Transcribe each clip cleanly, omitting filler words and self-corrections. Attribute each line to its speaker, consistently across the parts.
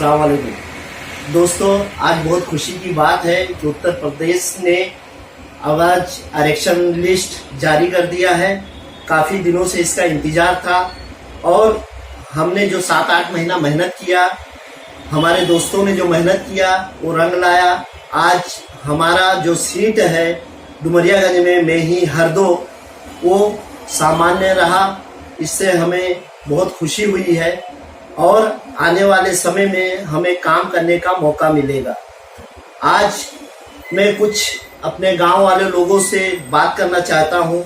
Speaker 1: अस्सलाम वालेकुम दोस्तों, आज बहुत खुशी की बात है कि उत्तर प्रदेश ने आवाज आरक्षण लिस्ट जारी कर दिया है। काफ़ी दिनों से इसका इंतज़ार था और हमने जो 7-8 महीना मेहनत किया, हमारे दोस्तों ने जो मेहनत किया वो रंग लाया। आज हमारा जो सीट है डुमरियागंज में मेही हरदो वो सामान्य रहा। इससे हमें बहुत खुशी हुई है और आने वाले समय में हमें काम करने का मौका मिलेगा। आज मैं कुछ अपने गांव वाले लोगों से बात करना चाहता हूं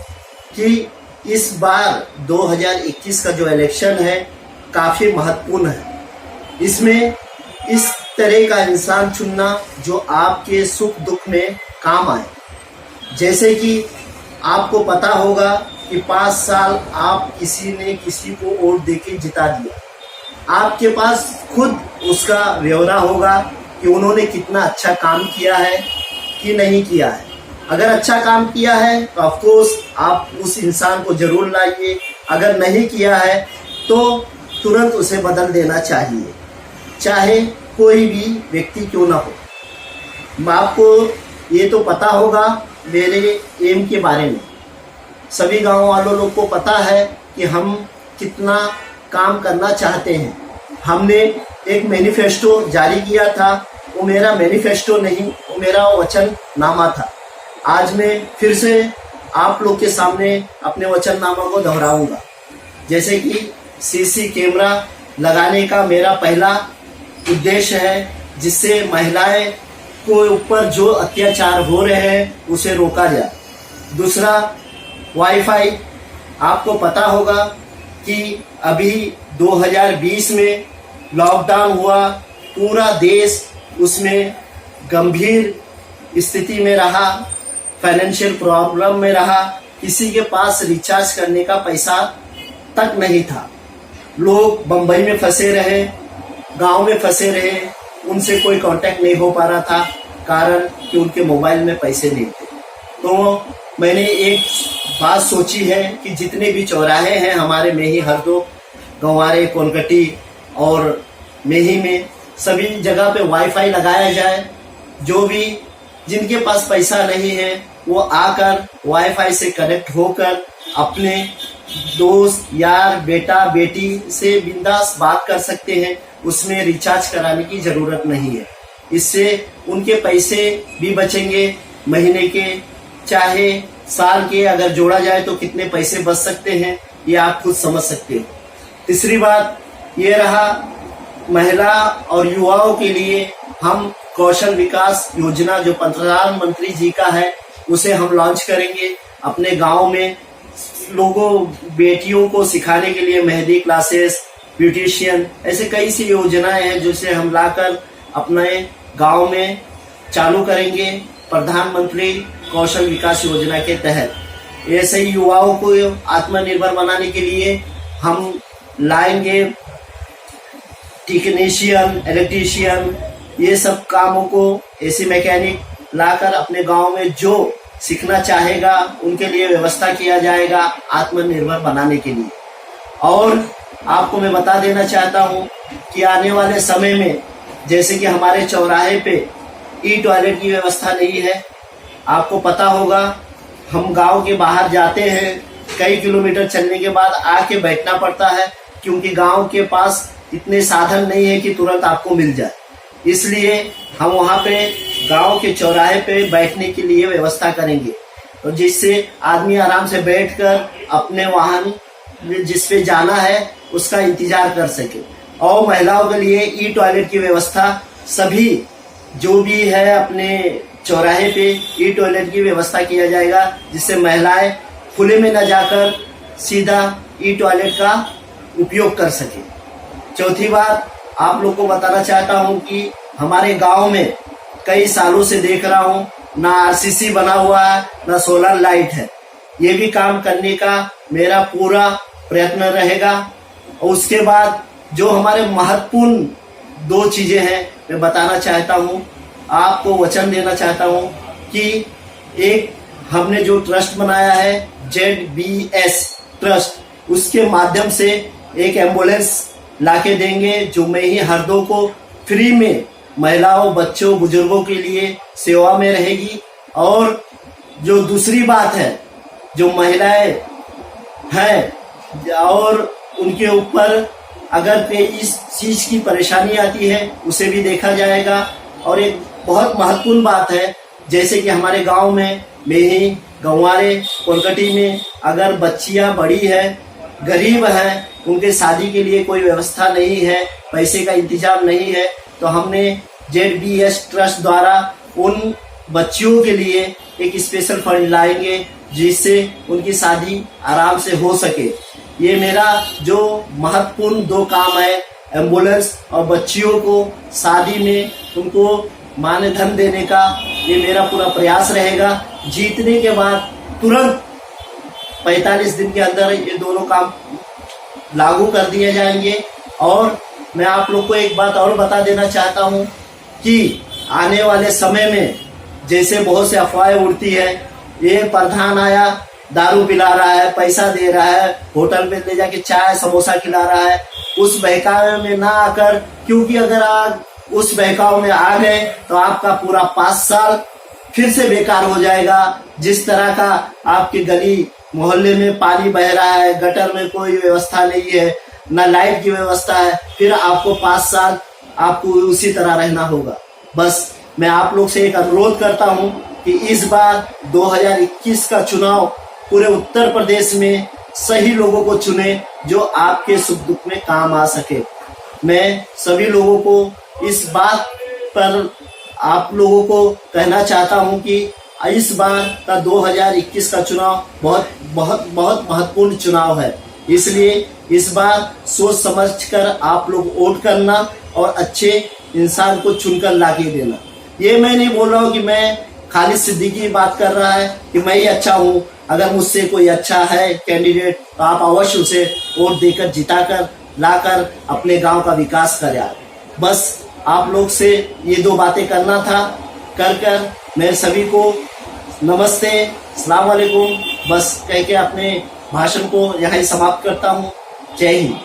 Speaker 1: कि इस बार 2021 का जो इलेक्शन है काफ़ी महत्वपूर्ण है। इसमें इस तरह का इंसान चुनना जो आपके सुख दुख में काम आए। जैसे कि आपको पता होगा कि 5 साल आप किसी ने किसी को वोट देके जिता दिया, आपके पास खुद उसका ब्यौरा होगा कि उन्होंने कितना अच्छा काम किया है कि नहीं किया है। अगर अच्छा काम किया है तो ऑफकोर्स आप उस इंसान को जरूर लाइए, अगर नहीं किया है तो तुरंत उसे बदल देना चाहिए, चाहे कोई भी व्यक्ति क्यों ना हो। आपको ये तो पता होगा मेरे एम के बारे में, सभी गांव वालों लोग को पता है कि हम कितना काम करना चाहते हैं। हमने एक मैनिफेस्टो जारी किया था, वो मेरा मैनिफेस्टो नहीं, वो मेरा वचननामा था। आज मैं फिर से आप लोग के सामने अपने वचननामा को दोहराऊंगा। जैसे कि सीसी कैमरा लगाने का मेरा पहला उद्देश्य है, जिससे महिलाएं को ऊपर जो अत्याचार हो रहे हैं उसे रोका जाए। दूसरा, वाईफाई। आपको पता होगा कि अभी 2020 में लॉकडाउन हुआ, पूरा देश उसमें गंभीर स्थिति में रहा, फाइनेंशियल प्रॉब्लम में रहा। किसी के पास रिचार्ज करने का पैसा तक नहीं था। लोग बम्बई में फंसे रहे, गांव में फंसे रहे, उनसे कोई कांटेक्ट नहीं हो पा रहा था, कारण कि उनके मोबाइल में पैसे नहीं थे। तो मैंने एक बात सोची है कि जितने भी चौराहे हैं हमारे मेही हरदो, गंवारे, कोनकटी और मेही में, सभी जगह पे वाईफाई लगाया जाए। जो भी जिनके पास पैसा नहीं है वो आकर वाईफाई से कनेक्ट होकर अपने दोस्त, यार, बेटा, बेटी से बिंदास बात कर सकते हैं। उसमें रिचार्ज कराने की ज़रूरत नहीं है। इससे उनके पैसे भी बचेंगे महीने के, चाहे साल के। अगर जोड़ा जाए तो कितने पैसे बच सकते हैं ये आप खुद समझ सकते हो। तीसरी बात ये रहा, महिला और युवाओं के लिए हम कौशल विकास योजना जो प्रधानमंत्री जी का है उसे हम लॉन्च करेंगे अपने गांव में। लोगों, बेटियों को सिखाने के लिए मेहंदी क्लासेस, ब्यूटिशियन, ऐसे कई सी योजनाएं हैं जिसे हम लाकर अपने गांव में चालू करेंगे प्रधानमंत्री कौशल विकास योजना के तहत। ऐसे ही युवाओं को आत्मनिर्भर बनाने के लिए हम लाएंगे टेक्नीशियन, इलेक्ट्रीशियन, ये सब कामों को एसी मैकेनिक लाकर अपने गांव में जो सीखना चाहेगा उनके लिए व्यवस्था किया जाएगा आत्मनिर्भर बनाने के लिए। और आपको मैं बता देना चाहता हूं कि आने वाले समय में जैसे कि हमारे चौराहे पे ई टॉयलेट की व्यवस्था नहीं है। आपको पता होगा हम गांव के बाहर जाते हैं, कई किलोमीटर चलने के बाद आके बैठना पड़ता है, क्योंकि गांव के पास इतने साधन नहीं है कि तुरंत आपको मिल जाए। इसलिए हम वहाँ पे गांव के चौराहे पे बैठने के लिए व्यवस्था करेंगे, और जिससे आदमी आराम से बैठकर अपने वाहन जिस पे जाना है उसका इंतजार कर सके। और महिलाओं के लिए ई टॉयलेट की व्यवस्था सभी जो भी है अपने चौराहे पे ई टॉयलेट की व्यवस्था किया जाएगा, जिससे महिलाएं खुले में न जाकर सीधा ई टॉयलेट का उपयोग कर सके। चौथी बात आप लोग को बताना चाहता हूं कि हमारे गांव में कई सालों से देख रहा हूं ना आरसीसी बना हुआ है, ना सोलर लाइट है। ये भी काम करने का मेरा पूरा प्रयत्न रहेगा। और उसके बाद जो हमारे महत्वपूर्ण 2 चीजें हैं मैं बताना चाहता हूं, आपको वचन देना चाहता हूं कि एक हमने जो ट्रस्ट बनाया है ZBS ट्रस्ट, उसके माध्यम से एक एम्बुलेंस लाके देंगे जो मेही हरदो को फ्री में महिलाओं, बच्चों, बुजुर्गों के लिए सेवा में रहेगी। और जो दूसरी बात है, जो महिलाएं हैं और उनके ऊपर अगर कोई इस चीज की परेशानी आती है उसे भी देखा जाएगा। और एक बहुत महत्वपूर्ण बात है, जैसे कि हमारे गांव में मेही, गंवारे, कोलकटी में अगर बच्चियां बड़ी है, गरीब है, उनके शादी के लिए कोई व्यवस्था नहीं है, पैसे का इंतजाम नहीं है, तो हमने ZBS ट्रस्ट द्वारा उन बच्चियों के लिए एक स्पेशल फंड लाएंगे जिससे उनकी शादी आराम से हो सके। ये मेरा जो महत्वपूर्ण 2 काम है, एम्बुलेंस और बच्चियों को शादी में उनको मान्य धन देने का, ये मेरा पूरा प्रयास रहेगा। जीतने के बाद तुरंत 45 दिन के अंदर ये दोनों काम लागू कर दिए जाएंगे। और मैं आप लोग को एक बात और बता देना चाहता हूँ कि आने वाले समय में जैसे बहुत से अफवाहें उड़ती है, ये प्रधान आया, दारू पिला रहा है, पैसा दे रहा है, होटल में ले जाके चाय समोसा खिला रहा है, उस बहकावे में ना आकर, क्योंकि अगर आप उस बहकाव में आ गए तो आपका पूरा 5 साल फिर से बेकार हो जाएगा। जिस तरह का आपके गली मोहल्ले में पानी बह रहा है, गटर में कोई व्यवस्था नहीं है, ना लाइट की व्यवस्था है, फिर आपको 5 साल आपको उसी तरह रहना होगा। बस मैं आप लोग से एक अनुरोध करता हूं कि इस बार 2021 का चुनाव पूरे उत्तर प्रदेश में सही लोगों को चुने जो आपके सुख दुख में काम आ सके। मैं सभी लोगों को इस बात पर आप लोगों को कहना चाहता हूं कि इस बार का 2021 का चुनाव बहुत बहुत बहुत महत्वपूर्ण चुनाव है, इसलिए इस बार सोच समझकर आप लोग वोट करना और अच्छे इंसान को चुनकर लाके देना। ये मैं नहीं बोल रहा हूँ कि मैं खालिद सिद्दीकी बात कर रहा है कि मैं ही अच्छा हूँ। अगर मुझसे कोई अच्छा है कैंडिडेट तो आप अवश्य उसे वोट देकर जिताकर लाकर अपने गांव का विकास करें। बस आप लोग से ये 2 बातें करना था। कर मैं सभी को नमस्ते, अस्सलाम वालेकुम बस कह के अपने भाषण को यहाँ ही समाप्त करता हूँ। जय हिंद।